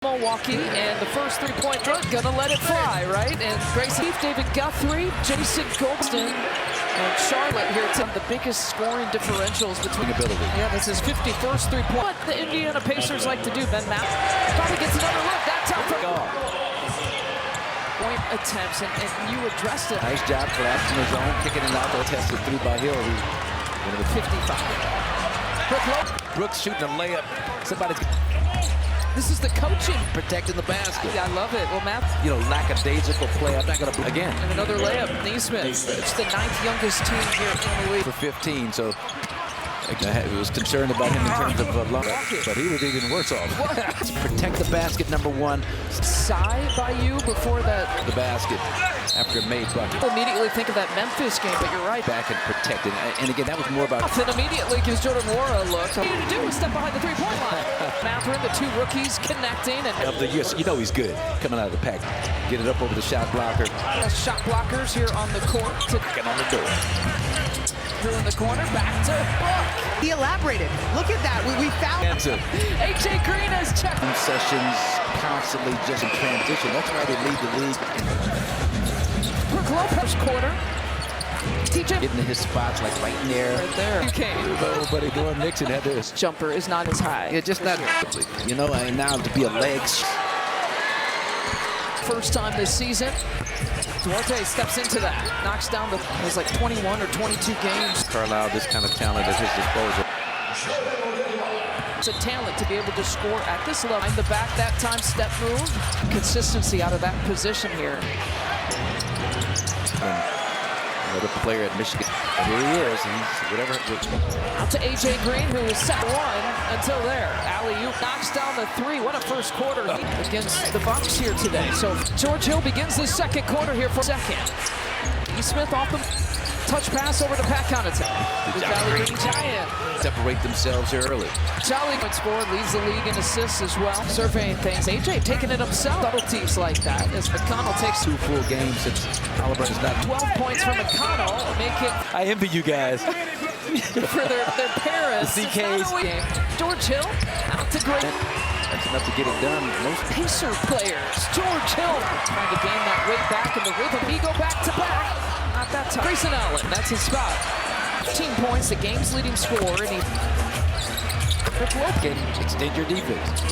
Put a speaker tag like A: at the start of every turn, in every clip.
A: Milwaukee, and the first three-point run, gonna let it fly, right? And Grayson, David Guthrie, Jason Goldston, and Charlotte here to the biggest scoring differentials between ability. Yeah, this is 51st three-point. What the Indiana Pacers like to do, Ben Mapp probably gets another look. That time for point attempts, and you addressed it.
B: Nice job collapsing his own, kicking it out. Tested through by Hill. Who's
A: 55.
B: Brooks shooting a layup. Somebody's.
A: This is the coaching.
B: Protecting the basket.
A: Yeah, I love it. Well, Matt.
B: Lackadaisical play. I'm not going to. Again.
A: And another layup. Neesmith. It's the 9th youngest team here in the league.
B: For 15, so I was concerned about him in terms of luck, but he was even worse off. Protect the basket, number one.
A: Sigh by you before that.
B: The basket after a made bucket.
A: People immediately think of that Memphis game, but you're right.
B: Back and protected. And again, that was more about.
A: And immediately gives Jordan Nwora a look. What do you do? Step behind the three-point line. Mathurin, the two rookies connecting. And
B: of the year, so you know he's good coming out of the pack. Get it up over the shot blocker.
A: Shot blockers here on the court.
B: Get on the door.
A: Here in the corner, back to Book.
C: He elaborated. Look at that. We found
A: AJ Green has checked.
B: Sessions constantly just in transition. That's why they lead the league.
A: Brook Lopez quarter. TJ
B: getting to his spots like right in there.
A: Right there. Okay.
B: Buddy, Gordon Nixon had this.
A: Jumper is not as high.
B: Yeah, just not. You know, and now to be a legs.
A: First time this season. Duarte steps into that, knocks down it was like 21 or 22 games.
B: Carlisle, this kind of talent at his disposal.
A: It's a talent to be able to score at this level. In the back that time, step move. Consistency out of that position here.
B: Another player at Michigan. And here he is. He's whatever.
A: Out to AJ Green, who was set one until there. Alley-oop knocks down the three. What a first quarter against the Bucks here today. So George Hill begins the second quarter here for second. Smith off the touch pass over to Pat Connaughton. The Valley Green Giant
B: separate themselves early.
A: Charlie scored, leads the league in assists as well. Surveying things. AJ taking it himself. Subtleties like that as McConnell takes
B: 2 full games since Halliburton's not.
A: 12 points for McConnell. Make it.
B: I envy you guys.
A: For their parents.
B: The CK's
A: game. George Hill out to Green.
B: That's enough to get it done. Most
A: Pacer players. George Hill trying to gain that weight back in the rhythm. He go back to back. Not that time. Grayson Allen, that's his spot. 15 points, the game's leading scorer, and he
B: can extend your defense.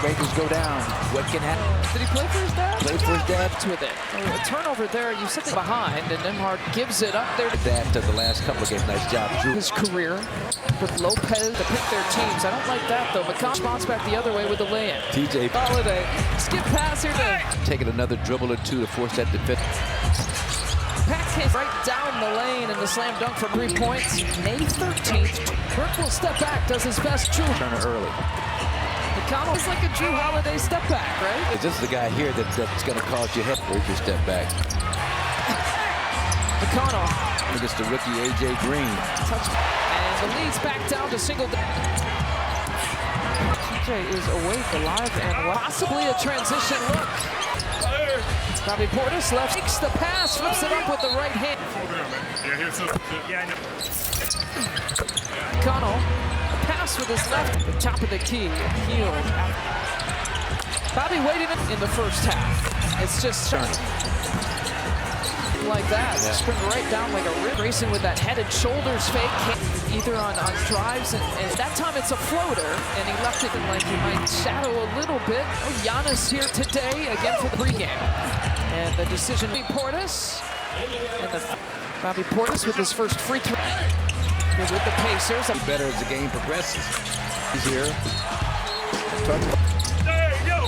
B: Rangers go down. What can happen?
A: Did he play for his dad?
B: Play for his dad.
A: With it. A turnover there, you set it behind, and Nembhard gives it up there.
B: That to the last couple of games. Nice job, Drew.
A: His career with Lopez to pick their teams. I don't like that, though. McConnell responds back the other way with the lay-in.
B: TJ
A: Holiday. Skip pass here to
B: taking another dribble or two to force that defense.
A: Pack hit right down the lane in the slam dunk for 3 points. May 13th. Burke will step back, does his best. Drew
B: Turner early.
A: McConnell is like a Drew Holiday step back, right?
B: This is the guy here that's going to cause you head. Where's your step back?
A: McConnell.
B: And it's the rookie AJ Green.
A: Touch. And the lead's back down to single. TJ is awake, alive, and possibly a transition look. Bobby Portis left, takes the pass, flips it up with the right hand. McConnell, a pass with his left, the top of the key, healed. Bobby waiting in the first half. It's just like that, spring right down like a rib. Racing with that head and shoulders fake, either on drives, and that time it's a floater, and he left it like he might shadow a little bit. Oh, Giannis here today, again for the pregame. And the decision, Portis, and Bobby Portis with his first free throw. Here with the Pacers.
B: Better as the game progresses. He's here.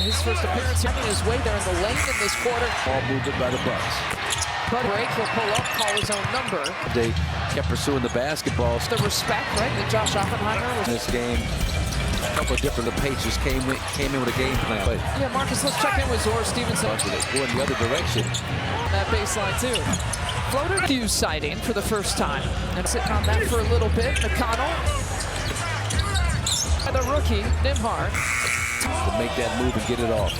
A: His first appearance here on his way there in the lane in this quarter.
B: Ball movement by the Bucks.
A: But break, he'll pull up, call his own number.
B: They kept pursuing the basketball.
A: The respect, right? That Josh Oppenheimer was
B: in this game. A couple of different Pacers came in with a game plan. But
A: yeah, Marcus, let's check in with Zora Stevenson.
B: Going the other direction.
A: That baseline too. Floater Hughes sighting for the first time. And sitting on that for a little bit. McConnell. The rookie, Nembhard.
B: To make that move and get it off.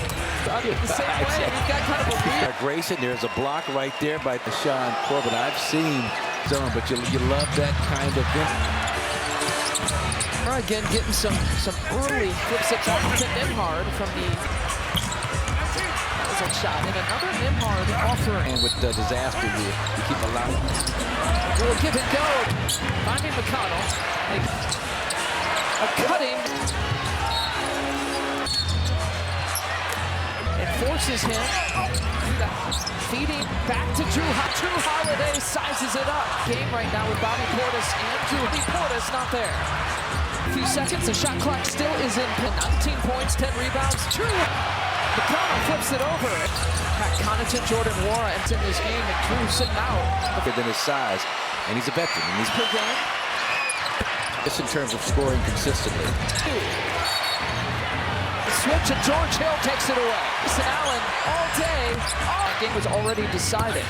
A: The same way, he's got kind of a weird.
B: Grayson, there's a block right there by Deshaun Corbin. I've seen some, but you love that kind of thing.
A: Again, getting some early flips it back to Nimhard from the shot, and another Nimhard offering.
B: And with the disaster, you keep allowing.
A: Will give and go. Finding McConnell. A cutting. It forces him. Feeding back to Drew. Drew Holiday sizes it up. Game right now with Bobby Portis and Drew. Portis not there. A few seconds. The shot clock still is in. 19 points, 10 rebounds. Drew. McConnell flips it over. Pat Connaughton, Jordan Wara ends in this game, and Drew sitting out.
B: Bigger than his size, and he's a veteran. And he's
A: per game.
B: Just in terms of scoring consistently.
A: Switch, and George Hill takes it away. Grayson Allen all day. That game was already decided.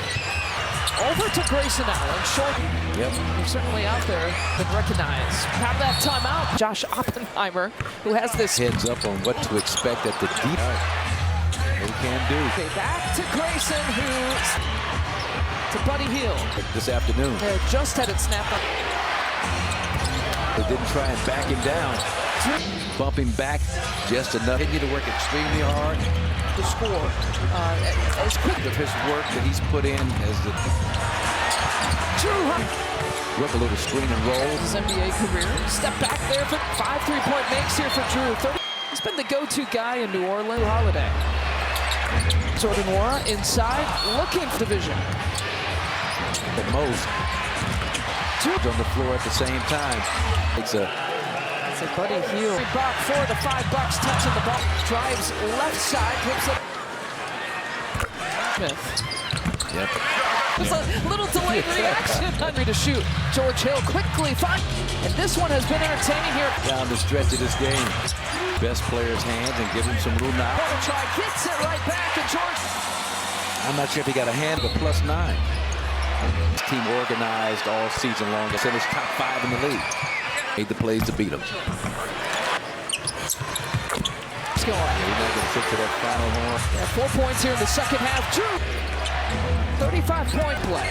A: Over to Grayson Allen, short.
B: Yep.
A: He's certainly out there, been recognized. Have that timeout. Josh Oppenheimer, who has this
B: heads up on what to expect at the deep. What he can do.
A: Okay, back to Grayson, who's to Buddy Hield.
B: This afternoon.
A: They just had it snapped up.
B: They didn't try and back him down. Bump him back just enough. They need to work extremely hard.
A: The score as quick
B: of his work that he's put in as the
A: Drew.
B: Rip a little screen and roll.
A: His NBA career. Step back there for 5 3-point makes here for Drew. He's been the go-to guy in New Orleans. Holiday. Jordan Wara inside, looking for division.
B: The most. On the floor at the same time. It's a
A: Buddy Hield. Back $4 to $5 touching the ball. Drives left side, flips it. Smith.
B: Yep.
A: There's a little delayed reaction. Hungry to shoot. George Hill quickly find. And this one has been entertaining here.
B: Down the stretch of this game. Best player's hands and give him some room now.
A: Try gets it right back, and George.
B: I'm not sure if he got a hand, but +9. This team organized all season long. It's in his top 5 in the league. Made the plays to beat him.
A: Let's go on.
B: He's not going to fit to that final horn.
A: Yeah, 4 points here in the second half. Drew, 35-point play.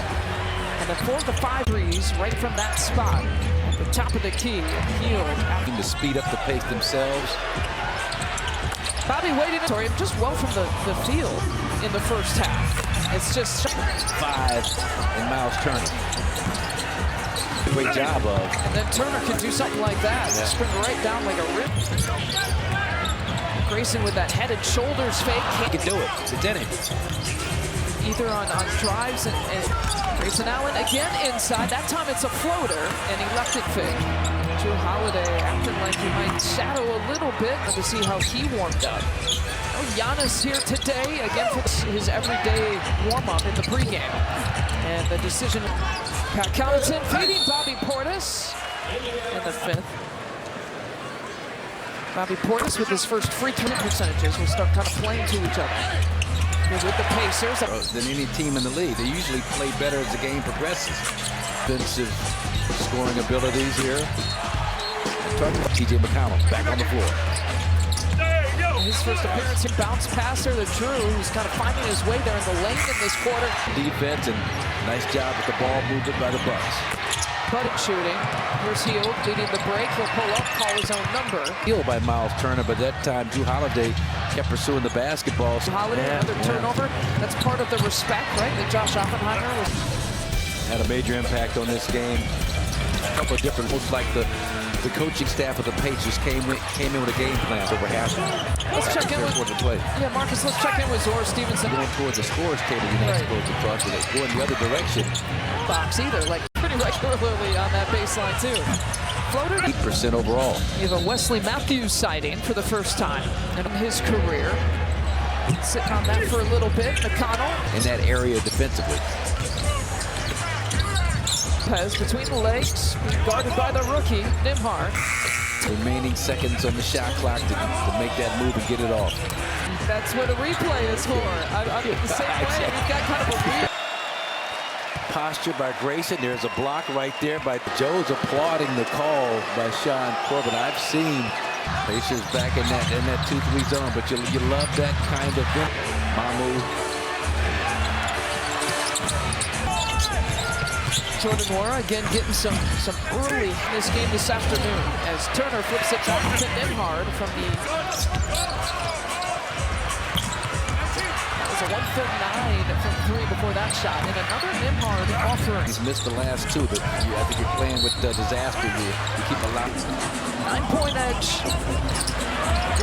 A: And the 4 to 5 threes right from that spot. At the top of the key. Hield.
B: To speed up the pace themselves.
A: Bobby waited just well from the field in the first half. It's just
B: 5 and Miles Turner. Great job of.
A: And then Turner can do something like that. Yeah. Spring right down like a rip. Grayson with that head and shoulders fake.
B: He can do it. It's in him.
A: Either on drives and Grayson Allen again inside. That time it's a floater, and he left it fake. Drew Holiday acting like he might shadow a little bit to see how he warmed up. Oh, Giannis here today, again for his everyday warm-up in the pregame. And the decision, Pat Connaughton feeding Bobby Portis in the 5th. Bobby Portis with his first free throw percentages will start kind of playing to each other. Here with the Pacers.
B: Than any team in the league. They usually play better as the game progresses. Defensive scoring abilities here. TJ McConnell back on the floor.
A: His first appearance, he bounced passer to Drew, who's kind of finding his way there in the lane in this quarter.
B: Defense and nice job with the ball movement by the Bucks.
A: Cutting shooting. Here's Hield leading the break. He'll pull up, call his own number.
B: Healed by Miles Turner, but that time Drew Holiday kept pursuing the basketball.
A: Holiday, another turnover. That's part of the respect, right? That Josh Oppenheimer
B: had a major impact on this game. A couple of different looks like the coaching staff of the Pacers came in with a game plan over half.
A: Let's check in with
B: play.
A: Yeah, Marcus, let's check in with Zora Stevenson.
B: Going towards the scores table, you're not supposed to cross it. Going the other direction.
A: Box either, like pretty regularly on that baseline too. Floater
B: 8% overall.
A: You have a Wesley Matthews sighting for the first time in his career. Sitting on that for a little bit. McConnell
B: in that area defensively.
A: Pez between the legs, guarded by the rookie, Nimhard.
B: Remaining seconds on the shot clock to make that move and get it off.
A: That's what a replay is for. I'm the same way. We've got kind of a weird
B: posture by Grayson. There's a block right there by Joe's applauding the call by Sean Corbin. I've seen Pacers back in that 2-3 zone, but you love that kind of thing. Mamu.
A: Jordan Nwora again getting some early in this game this afternoon as Turner flips it back to Nembhard from the... That was a 1-for-9 from 3 before that shot. And another Nembhard offering.
B: He's missed the last 2, but I think you're playing with disaster. You keep allowing.
A: 9-point edge.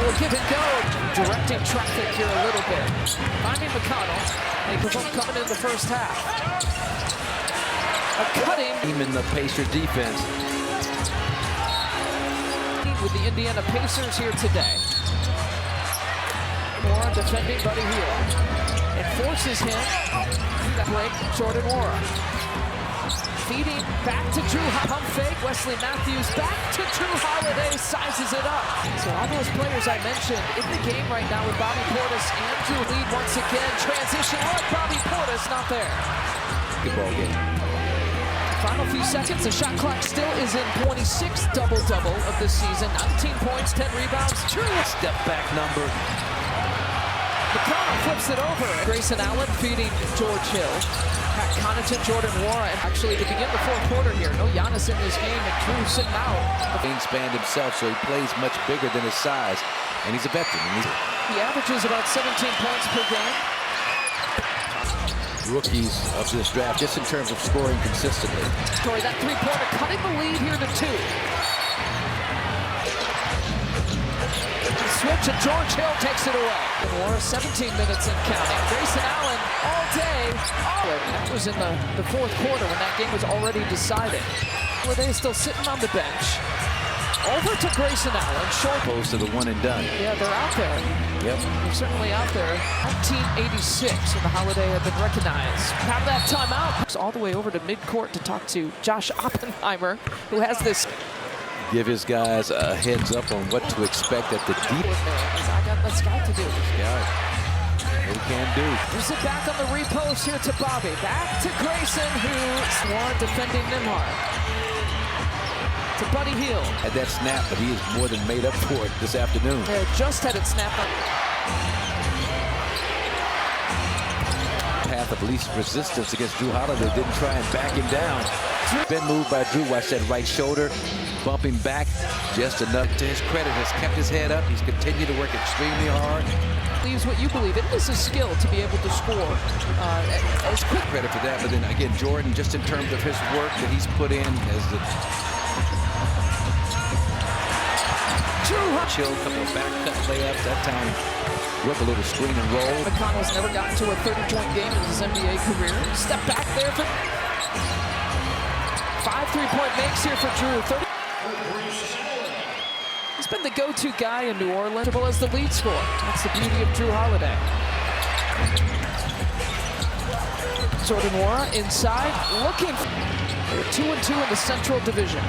A: Will give and go. Directing traffic here a little bit. Finding McConnell. They coming in the first half. A cutting.
B: Team in the Pacers defense.
A: With the Indiana Pacers here today. Nwora defending Buddy Hield. It forces him to break Jordan Nwora. Feeding back to Drew. Pump fake. Wesley Matthews back to Drew Holiday. Sizes it up. So all those players I mentioned in the game right now with Bobby Portis and Drew lead once again. Transition on Bobby Portis. Not there.
B: Good ball game.
A: Final few seconds. The shot clock still is in. 26th double-double of the season. 19 points, 10 rebounds. Drew.
B: Step back number.
A: McConnell flips it over. Grayson Allen feeding George Hill. Pat Connaughton, Jordan Nwora. And actually, to begin the fourth quarter here, no Giannis in this game, and Drew sitting out.
B: Wingspan himself, so he plays much bigger than his size, and he's a veteran.
A: He averages about 17 points per game.
B: Rookies of this draft, just in terms of scoring consistently.
A: Corey, that three-pointer cutting the lead here to 2. Switch, and George Hill takes it away. Nwora 17 minutes and counting. Grayson Allen all day. That was in the fourth quarter when that game was already decided. Holiday still sitting on the bench. Over to Grayson Allen. Short.
B: Opposed to the one and done.
A: Yeah, they're out there.
B: Yep.
A: They're certainly out there. 1986 when the Holiday had been recognized. Have that timeout. All the way over to midcourt to talk to Josh Oppenheimer, who has this.
B: Give his guys a heads up on what to expect at the deep.
A: I got the scout to do.
B: Scout. What he can do.
A: Here's it back on the repost here to Bobby. Back to Grayson, who's Nwora defending Nembhard. To Buddy Hield.
B: Had that snap, but he is more than made up for it this afternoon.
A: Yeah, just had it snapped up.
B: Path of least resistance against Drew Holiday. Didn't try and back him down. Been moved by Drew. Watch that right shoulder. Bumping back just enough. To his credit, has kept his head up. He's continued to work extremely hard.
A: Believes what you believe. It is a skill to be able to score as quick.
B: Credit for that, but then again, Jordan, just in terms of his work that he's put in as the chill, couple of back cut layups. That time, work a little screen and roll.
A: McConnell's never gotten to a 30-point game in his NBA career. Step back there for 5 3-point makes here for Drew. 30. He's been the go-to guy in New Orleans as the lead scorer. That's the beauty of Drew Holiday. Jordan Nwora inside, looking. They're 2-2 in the Central Division.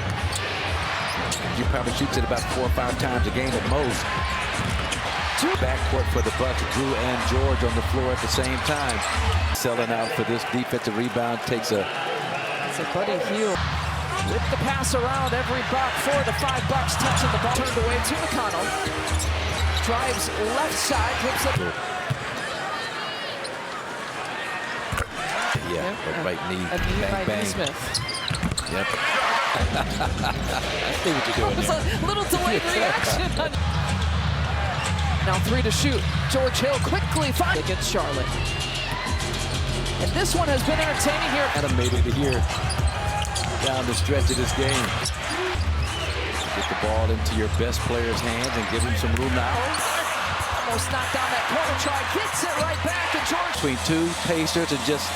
B: He probably shoots it about 4 or 5 times a game at most. Backcourt for the Bucks. Drew and George on the floor at the same time. Selling out for this defensive rebound. Takes a.
A: It's a Buddy Hield. With the pass around, every buck. 4 of the 5 Bucks touching the ball. Turned away to McConnell. Drives left side, flips up.
B: Yeah, yep. Right knee.
A: A knee
B: bang,
A: by
B: bang.
A: Smith.
B: Yep. I see what you're doing
A: It was
B: there.
A: a little delayed reaction. Now 3 to shoot. George Hill quickly finds against Charlotte. And this one has been entertaining here.
B: Animated here down the stretch of this game. Get the ball into your best player's hands and give him some room now.
A: Almost knocked down that corner try. Gets it right back to George.
B: Between 2 Pacers and just,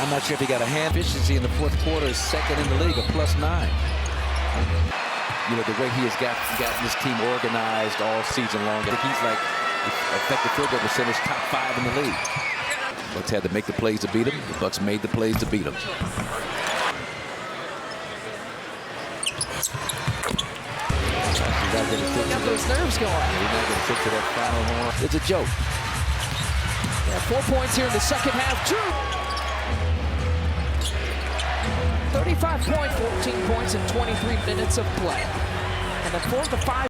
B: I'm not sure if he got a hand. Efficiency in the fourth quarter is second in the league, a +9. You know, the way he has gotten this team organized all season long. I think he's like effective field goal percentage, top 5 in the league. Bucks had to make the plays to beat him. The Bucks made the plays to beat him.
A: Got those nerves going.
B: He's not going to stick to that final horn. It's a joke.
A: Yeah, 4 points here in the second half. Drew. 35 points, 14 points in 23 minutes of play. And then 4 of the 5.